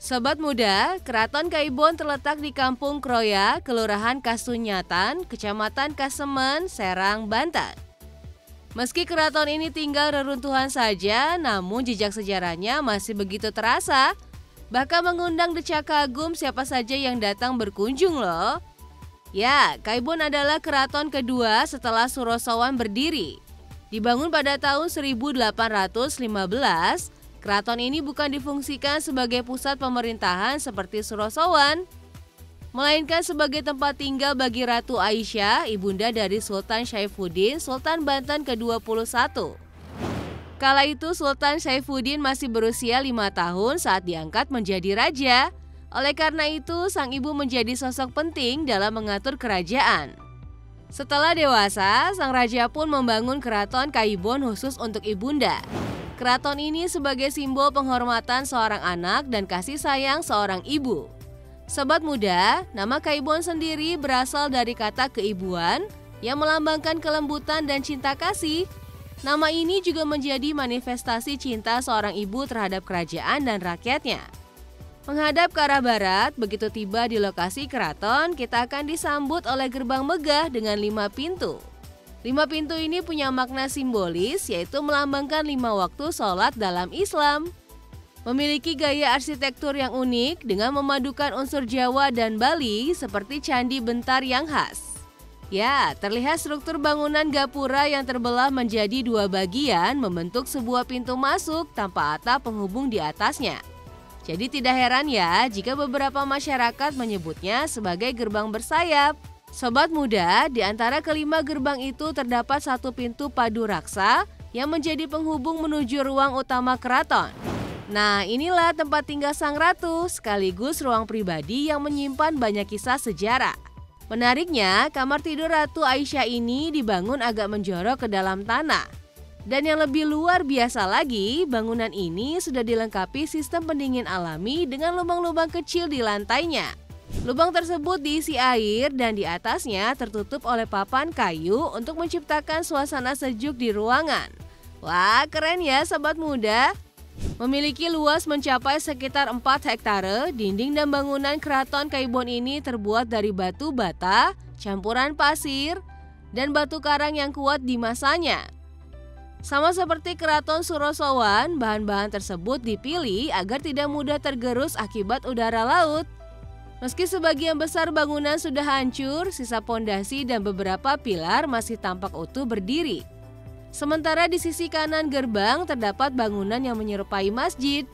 Sobat muda, Keraton Kaibon terletak di Kampung Kroya, Kelurahan Kasunyatan, Kecamatan Kasemen, Serang, Banten. Meski keraton ini tinggal reruntuhan saja, namun jejak sejarahnya masih begitu terasa. Bahkan mengundang decak kagum siapa saja yang datang berkunjung loh. Ya, Kaibon adalah keraton kedua setelah Surosowan berdiri. Dibangun pada tahun 1815, keraton ini bukan difungsikan sebagai pusat pemerintahan seperti Surosowan, melainkan sebagai tempat tinggal bagi Ratu Aisyah, ibunda dari Sultan Saifuddin, Sultan Banten ke-21. Kala itu Sultan Saifuddin masih berusia 5 tahun saat diangkat menjadi raja. Oleh karena itu, sang ibu menjadi sosok penting dalam mengatur kerajaan. Setelah dewasa, sang raja pun membangun keraton Kaibon khusus untuk ibunda. Keraton ini sebagai simbol penghormatan seorang anak dan kasih sayang seorang ibu. Sobat muda, nama Kaibon sendiri berasal dari kata keibuan yang melambangkan kelembutan dan cinta kasih. Nama ini juga menjadi manifestasi cinta seorang ibu terhadap kerajaan dan rakyatnya. Menghadap ke arah barat, begitu tiba di lokasi keraton, kita akan disambut oleh gerbang megah dengan 5 pintu. 5 pintu ini punya makna simbolis, yaitu melambangkan 5 waktu sholat dalam Islam. Memiliki gaya arsitektur yang unik dengan memadukan unsur Jawa dan Bali seperti candi bentar yang khas. Ya, terlihat struktur bangunan gapura yang terbelah menjadi 2 bagian membentuk sebuah pintu masuk tanpa atap penghubung di atasnya. Jadi tidak heran ya jika beberapa masyarakat menyebutnya sebagai gerbang bersayap. Sobat muda, di antara kelima gerbang itu terdapat 1 pintu padu raksa yang menjadi penghubung menuju ruang utama keraton. Nah, inilah tempat tinggal sang ratu sekaligus ruang pribadi yang menyimpan banyak kisah sejarah. Menariknya, kamar tidur Ratu Aisyah ini dibangun agak menjorok ke dalam tanah. Dan yang lebih luar biasa lagi, bangunan ini sudah dilengkapi sistem pendingin alami dengan lubang-lubang kecil di lantainya. Lubang tersebut diisi air dan di atasnya tertutup oleh papan kayu untuk menciptakan suasana sejuk di ruangan. Wah, keren ya sobat muda. Memiliki luas mencapai sekitar 4 hektare, dinding dan bangunan keraton Kaibon ini terbuat dari batu bata, campuran pasir, dan batu karang yang kuat di masanya. Sama seperti keraton Surosowan, bahan-bahan tersebut dipilih agar tidak mudah tergerus akibat udara laut. Meski sebagian besar bangunan sudah hancur, sisa pondasi dan beberapa pilar masih tampak utuh berdiri. Sementara di sisi kanan gerbang terdapat bangunan yang menyerupai masjid.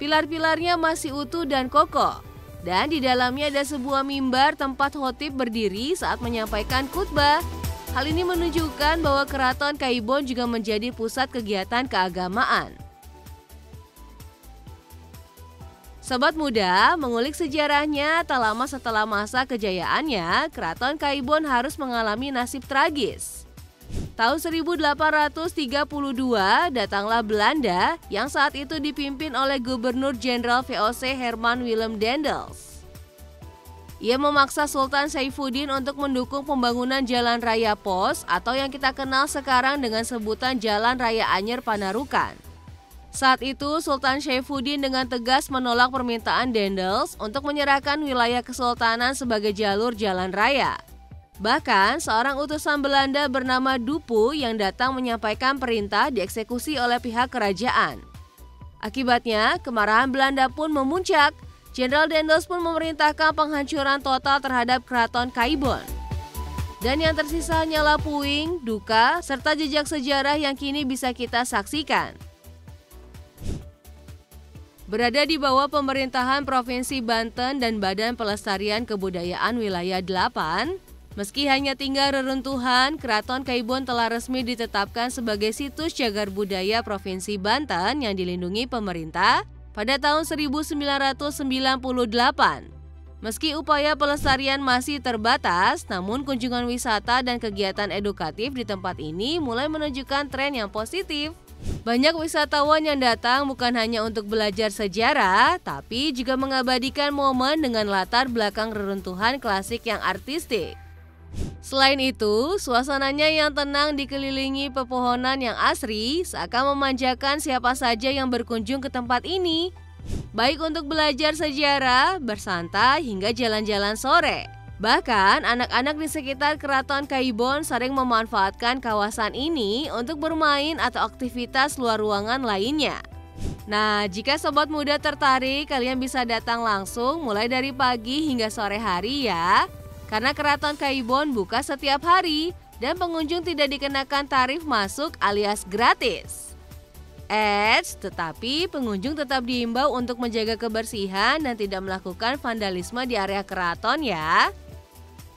Pilar-pilarnya masih utuh dan kokoh. Dan di dalamnya ada sebuah mimbar tempat khotib berdiri saat menyampaikan khutbah. Hal ini menunjukkan bahwa keraton Kaibon juga menjadi pusat kegiatan keagamaan. Sobat muda, mengulik sejarahnya, tak lama setelah masa kejayaannya, keraton Kaibon harus mengalami nasib tragis. Tahun 1832 datanglah Belanda yang saat itu dipimpin oleh Gubernur Jenderal VOC Herman Willem Daendels. Ia memaksa Sultan Saifuddin untuk mendukung pembangunan Jalan Raya Pos atau yang kita kenal sekarang dengan sebutan Jalan Raya Anyer Panarukan. Saat itu Sultan Saifuddin dengan tegas menolak permintaan Daendels untuk menyerahkan wilayah kesultanan sebagai jalur jalan raya. Bahkan seorang utusan Belanda bernama Dupu yang datang menyampaikan perintah dieksekusi oleh pihak kerajaan. Akibatnya kemarahan Belanda pun memuncak. Jenderal Daendels pun memerintahkan penghancuran total terhadap keraton Kaibon. Dan yang tersisa hanyalah puing, duka, serta jejak sejarah yang kini bisa kita saksikan. Berada di bawah pemerintahan Provinsi Banten dan Badan Pelestarian Kebudayaan Wilayah 8, meski hanya tinggal reruntuhan, Keraton Kaibon telah resmi ditetapkan sebagai situs cagar budaya Provinsi Banten yang dilindungi pemerintah pada tahun 1998. Meski upaya pelestarian masih terbatas, namun kunjungan wisata dan kegiatan edukatif di tempat ini mulai menunjukkan tren yang positif. Banyak wisatawan yang datang bukan hanya untuk belajar sejarah, tapi juga mengabadikan momen dengan latar belakang reruntuhan klasik yang artistik. Selain itu, suasananya yang tenang dikelilingi pepohonan yang asri seakan memanjakan siapa saja yang berkunjung ke tempat ini. Baik untuk belajar sejarah, bersantai, hingga jalan-jalan sore. Bahkan, anak-anak di sekitar Keraton Kaibon sering memanfaatkan kawasan ini untuk bermain atau aktivitas luar ruangan lainnya. Nah, jika sobat muda tertarik, kalian bisa datang langsung mulai dari pagi hingga sore hari ya. Karena Keraton Kaibon buka setiap hari dan pengunjung tidak dikenakan tarif masuk alias gratis. Tetapi pengunjung tetap diimbau untuk menjaga kebersihan dan tidak melakukan vandalisme di area keraton ya.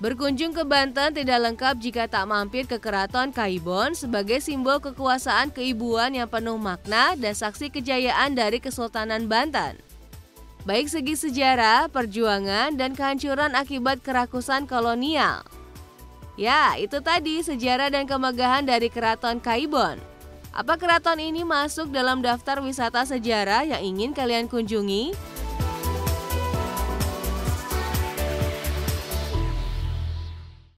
Berkunjung ke Banten tidak lengkap jika tak mampir ke Keraton Kaibon sebagai simbol kekuasaan keibuan yang penuh makna dan saksi kejayaan dari Kesultanan Banten. Baik segi sejarah, perjuangan, dan kehancuran akibat kerakusan kolonial. Ya, itu tadi sejarah dan kemegahan dari Keraton Kaibon. Apa keraton ini masuk dalam daftar wisata sejarah yang ingin kalian kunjungi?